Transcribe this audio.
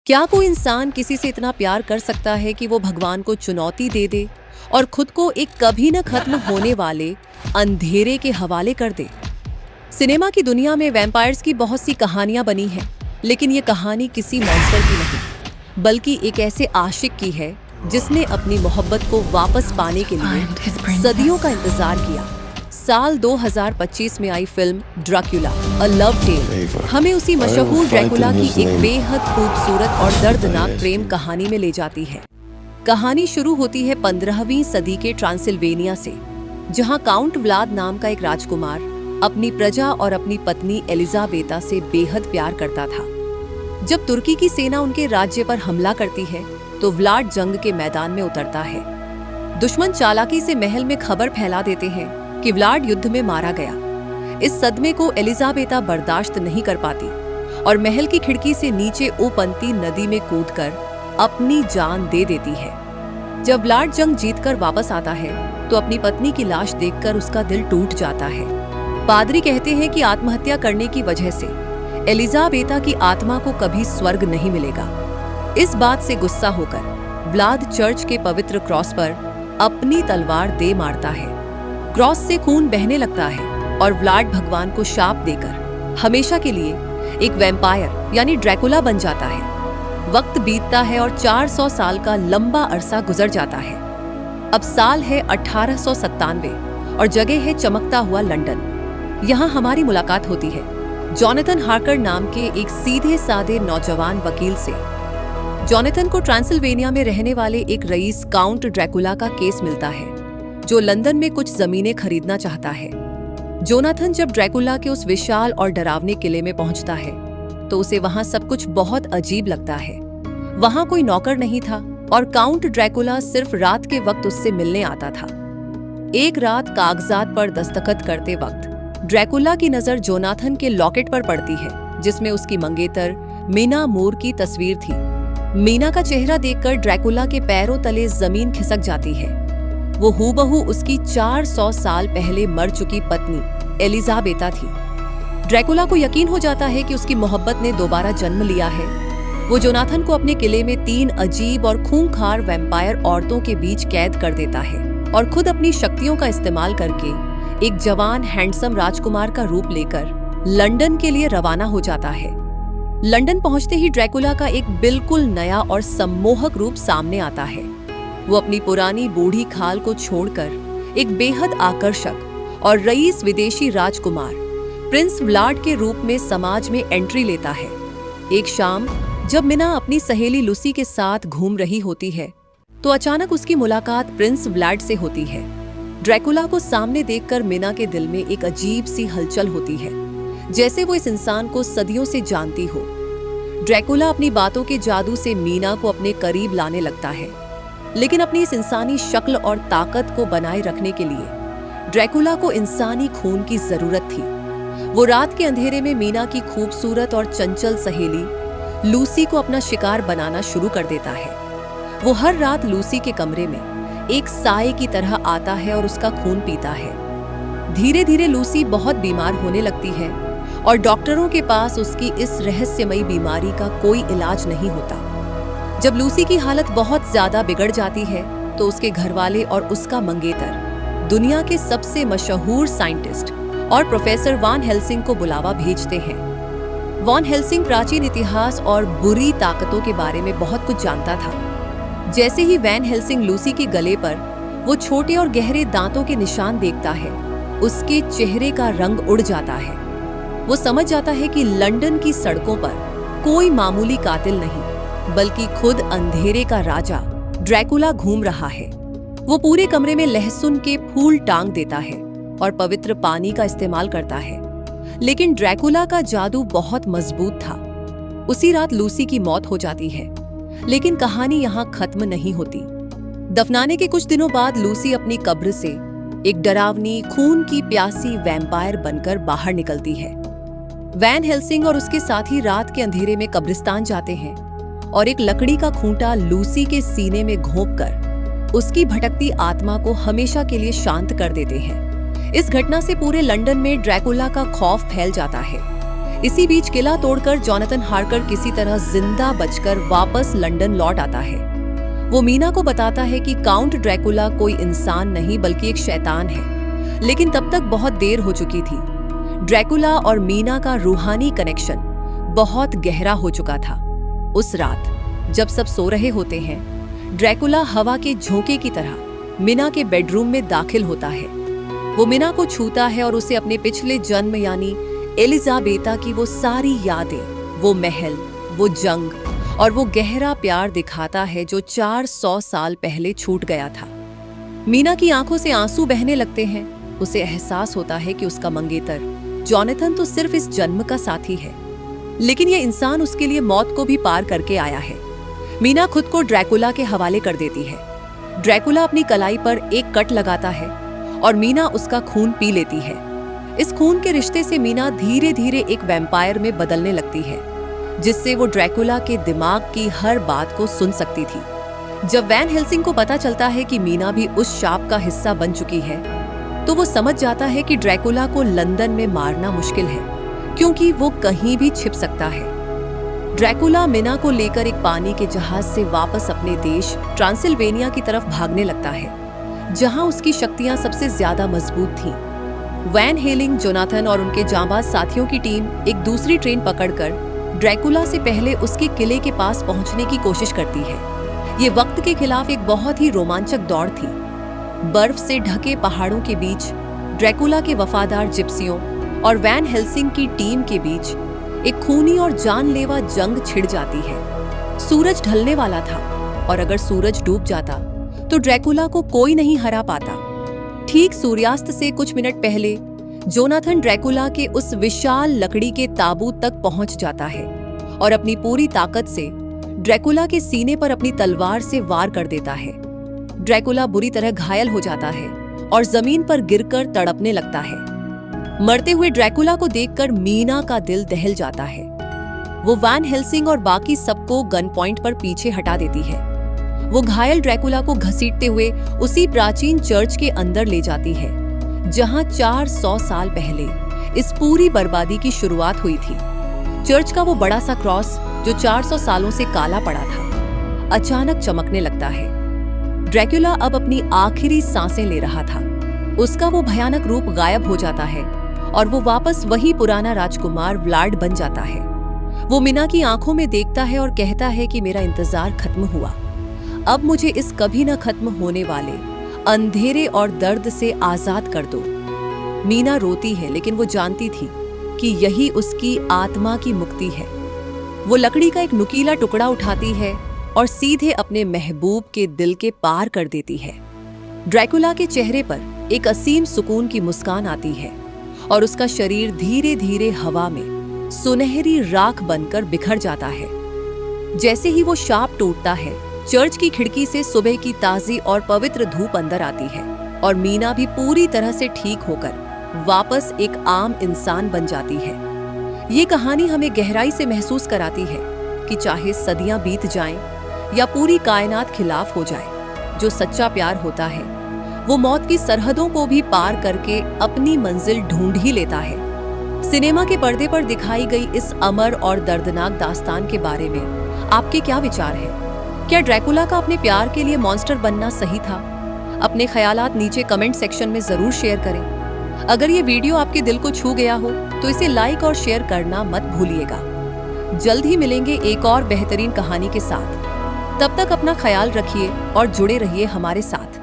क्या कोई इंसान किसी से इतना प्यार कर सकता है कि वो भगवान को चुनौती दे दे और खुद को एक कभी न खत्म होने वाले अंधेरे के हवाले कर दे? सिनेमा की दुनिया में वैम्पायर्स की बहुत सी कहानियां बनी हैं, लेकिन ये कहानी किसी मॉन्स्टर की नहीं, बल्कि एक ऐसे आशिक की है जिसने अपनी मोहब्बत को वापस पाने के लिए सदियों का इंतजार किया। साल 2025 में आई film Dracula a love tale हमें उसी मशहूर ड्रैकुला की एक बेहद खूबसूरत और दर्दनाक प्रेम कहानी में ले जाती है। कहानी शुरू होती है 15वीं सदी के ट्रांसिल्वेनिया से, जहां काउंट व्लाद नाम का एक राजकुमार अपनी प्रजा और अपनी पत्नी एलिजाबेता से बेहद प्यार करता था। जब तुर्की की सेना उनके राज्य पर हमला करती है तो व्लाड जंग के मैदान में उतरता है। दुश्मन चालाकी से महल में खबर फैला देते हैं कि व्लाड युद्ध में मारा गया। इस सदमे को एलिजाबेता बर्दाश्त नहीं कर पाती और महल की खिड़की से नीचे उबलती नदी में कूदकर अपनी जान दे देती है। जब व्लाड जंग जीतकर वापस आता है तो अपनी पत्नी की लाश देखकर उसका दिल टूट जाता है। पादरी कहते हैं कि आत्महत्या करने की वजह से एलिजाबेता की आत्मा को कभी स्वर्ग नहीं मिलेगा। इस बात से गुस्सा होकर व्लाद चर्च के पवित्र क्रॉस पर अपनी तलवार दे मारता है। क्रॉस से खून बहने लगता है और व्लाड भगवान को शाप देकर हमेशा के लिए एक वैम्पायर यानी ड्रैकुला बन जाता है। वक्त बीतता है और 400 साल का लंबा अरसा गुजर जाता है। अब साल है 1897 और जगह है चमकता हुआ लंदन। यहाँ हमारी मुलाकात होती है जॉनथन हार्कर नाम के एक सीधे साधे नौजवान वकील से। जॉनथन को ट्रांसिल्वेनिया में रहने वाले एक रईस काउंट ड्रैकुला का केस मिलता है, जो लंदन में कुछ जमीनें खरीदना चाहता है। जोनाथन जब ड्रैकुला के उस विशाल और डरावने किले में पहुंचता है तो उसे वहां सब कुछ बहुत अजीब लगता है। वहां कोई नौकर नहीं था और काउंट ड्रैकुला सिर्फ रात के वक्त उससे मिलने आता था। एक रात कागजात पर दस्तखत करते वक्त ड्रैकुला की नजर जोनाथन के लॉकेट पर पड़ती है, जिसमें उसकी मंगेतर मीना मूर की तस्वीर थी। मीना का चेहरा देखकर ड्रैकुला के पैरों तले जमीन खिसक जाती है। वो हूबहू उसकी 400 साल पहले मर चुकी पत्नी एलिजाबेता थी। ड्रैकुला को यकीन हो जाता है कि उसकी मोहब्बत ने दोबारा जन्म लिया है। वो जोनाथन को अपने किले में 3 अजीब और खूंखार वैम्पायर औरतों के बीच कैद कर देता है और खुद अपनी शक्तियों का इस्तेमाल करके एक जवान हैंडसम राजकुमार का रूप लेकर लंदन के लिए रवाना हो जाता है। लंदन पहुंचते ही ड्रैकुला का एक बिल्कुल नया और सम्मोहक रूप सामने आता है। वो अपनी पुरानी बूढ़ी खाल को छोड़कर एक बेहद आकर्षक और रईस विदेशी राजकुमार प्रिंस व्लाड के रूप में समाज में एंट्री लेता है। एक शाम जब मीना अपनी सहेली लूसी के साथ घूम रही होती है तो अचानक उसकी मुलाकात प्रिंस व्लाड से होती है। ड्रैकुला को सामने देखकर मीना के दिल में एक अजीब सी हलचल होती है, जैसे वो इस इंसान को सदियों से जानती हो। ड्रैकुला अपनी बातों के जादू से मीना को अपने करीब लाने लगता है, लेकिन अपनी इस इंसानी शक्ल और ताकत को बनाए रखने के लिए ड्रैकुला को इंसानी खून की जरूरत थी। वो रात के अंधेरे में मीना की खूबसूरत और चंचल सहेली लूसी को अपना शिकार बनाना शुरू कर देता है। वो हर रात लूसी के कमरे में एक साए की तरह आता है और उसका खून पीता है। धीरे धीरे लूसी बहुत बीमार होने लगती है और डॉक्टरों के पास उसकी इस रहस्यमयी बीमारी का कोई इलाज नहीं होता। जब लूसी की हालत बहुत ज्यादा बिगड़ जाती है तो उसके घरवाले और उसका मंगेतर दुनिया के सबसे मशहूर साइंटिस्ट और प्रोफेसर वॉन हेल्सिंग को बुलावा भेजते हैं। वॉन हेल्सिंग प्राचीन इतिहास और बुरी ताकतों के बारे में बहुत कुछ जानता था। जैसे ही वैन हेल्सिंग लूसी के गले पर वो छोटे और गहरे दांतों के निशान देखता है, उसके चेहरे का रंग उड़ जाता है। वो समझ जाता है कि लंदन की सड़कों पर कोई मामूली कातिल नहीं, बल्कि खुद अंधेरे का राजा ड्रैकुला घूम रहा है। वो पूरे कमरे में लहसुन के फूल टांग देता है और पवित्र पानी का इस्तेमाल करता है, लेकिन ड्रैकुला का जादू बहुत मजबूत था। उसी रात लूसी की मौत हो जाती है, लेकिन कहानी यहाँ खत्म नहीं होती। दफनाने के कुछ दिनों बाद लूसी अपनी कब्र से एक डरावनी खून की प्यासी वैम्पायर बनकर बाहर निकलती है। वैन हेल्सिंग और उसके साथी रात के अंधेरे में कब्रिस्तान जाते हैं और एक लकड़ी का खूंटा लूसी के सीने में घोंपकर उसकी भटकती आत्मा को हमेशा के लिए शांत कर देते हैं। इस घटना से पूरे लंदन में ड्रैकुला का खौफ फैल जाता है। इसी बीच किला तोड़कर जॉनथन हार्कर किसी तरह जिंदा बचकर वापस लंदन लौट आता है। वो मीना को बताता है कि काउंट ड्रैकुला कोई इंसान नहीं बल्कि एक शैतान है, लेकिन तब तक बहुत देर हो चुकी थी। ड्रैकुला और मीना का रूहानी कनेक्शन बहुत गहरा हो चुका था। उस रात जब सब सो रहे होते हैं, ड्रैकुला हवा के झोंके की तरह मीना के बेडरूम में दाखिल होता है। वो मीना को छूता है और उसे अपने पिछले जन्म यानी एलिजाबेथा की वो सारी यादें, वो महल, वो जंग और वो गहरा प्यार दिखाता है जो 400 साल पहले छूट गया था। मीना की आंखों से आंसू बहने लगते हैं। उसे एहसास होता है कि उसका मंगेतर जॉनथन तो सिर्फ इस जन्म का साथी है, लेकिन ये इंसान उसके लिए मौत को भी पार करके आया है। मीना खुद को ड्रैकुला के हवाले कर देती है। ड्रैकुला अपनी कलाई पर एक कट लगाता है और मीना उसका खून पी लेती है। इस खून के रिश्ते से मीना धीरे धीरे एक वैम्पायर में बदलने लगती है, जिससे वो ड्रैकुला के दिमाग की हर बात को सुन सकती थी। जब वैन हेल्सिंग को पता चलता है कि मीना भी उस शाप का हिस्सा बन चुकी है, तो वो समझ जाता है कि ड्रैकुला को लंदन में मारना मुश्किल है, क्योंकि वो कहीं भी छिप सकता है। ड्रैकुला मीना को लेकर एक पानी के जहाज से वापस अपने देश ट्रांसिल्वेनिया की तरफ भागने लगता है, जहां उसकी शक्तियां सबसे ज्यादा मजबूत थीं। वैन हेलिंग, जोनाथन और उनके जांबाज साथियों की टीम एक दूसरी ट्रेन पकड़कर ड्रैकुला से पहले उसके किले के पास पहुंचने की कोशिश करती है। ये वक्त के खिलाफ एक बहुत ही रोमांचक दौड़ थी। बर्फ से ढके पहाड़ों के बीच ड्रैकुला के वफादार जिप्सियों और वैन हेल्सिंग की टीम के बीच एक खूनी और जानलेवा जंग छिड़ जाती है। सूरज ढलने वाला था और अगर सूरज डूब जाता तो ड्रैकुला को कोई नहीं हरा पाता। ठीक सूर्यास्त से कुछ मिनट पहले जोनाथन ड्रैकुला के उस विशाल लकड़ी के ताबूत तक पहुंच जाता है और अपनी पूरी ताकत से ड्रैकुला के सीने पर अपनी तलवार से वार कर देता है। ड्रैकुला बुरी तरह घायल हो जाता है और जमीन पर गिरकर तड़पने लगता है। मरते हुए ड्रैकुला को देखकर मीना का दिल दहल जाता है। वो वैन हेल्सिंग और बाकी सबको गन पॉइंट पर पीछे हटा देती है। वो घायल ड्रैकुला को घसीटते हुए उसी प्राचीन चर्च के अंदर ले जाती है, जहां 400 साल पहले इस पूरी बर्बादी की शुरुआत हुई थी। चर्च का वो बड़ा सा क्रॉस जो 400 सालों से काला पड़ा था, अचानक चमकने लगता है। ड्रैकुला अब अपनी आखिरी सांसें ले रहा था। उसका वो भयानक रूप गायब हो जाता है और वो वापस वही पुराना राजकुमार व्लाड बन जाता है। वो मीना की आंखों में देखता है और कहता है कि मेरा इंतजार खत्म हुआ। अब मुझे इस कभी न खत्म होने वाले अंधेरे और दर्द से आजाद कर दो। मीना रोती है, लेकिन वो जानती थी कि यही उसकी आत्मा की मुक्ति है। वो लकड़ी का एक नुकीला टुकड़ा उठाती है और सीधे अपने महबूब के दिल के पार कर देती है। ड्रैकुला के चेहरे पर एक असीम सुकून की मुस्कान आती है और उसका शरीर धीरे धीरे हवा में सुनहरी राख बनकर बिखर जाता है। जैसे ही वो शाप टूटता है, चर्च की खिड़की से सुबह की ताजी और पवित्र धूप अंदर आती है और मीना भी पूरी तरह से ठीक होकर वापस एक आम इंसान बन जाती है। ये कहानी हमें गहराई से महसूस कराती है कि चाहे सदियां बीत जाएं या पूरी कायनात खिलाफ हो जाए, जो सच्चा प्यार होता है वो मौत की सरहदों को भी पार करके अपनी मंजिल ढूंढ ही लेता है। सिनेमा के पर्दे पर दिखाई गई इस अमर और दर्दनाक दास्तान के बारे में आपके क्या विचार हैं? क्या ड्रैकुला का अपने प्यार के लिए मॉन्स्टर बनना सही था? अपने ख्यालात नीचे कमेंट सेक्शन में जरूर शेयर करें। अगर ये वीडियो आपके दिल को छू गया हो तो इसे लाइक और शेयर करना मत भूलिएगा। जल्द ही मिलेंगे एक और बेहतरीन कहानी के साथ। तब तक अपना ख्याल रखिए और जुड़े रहिए हमारे साथ।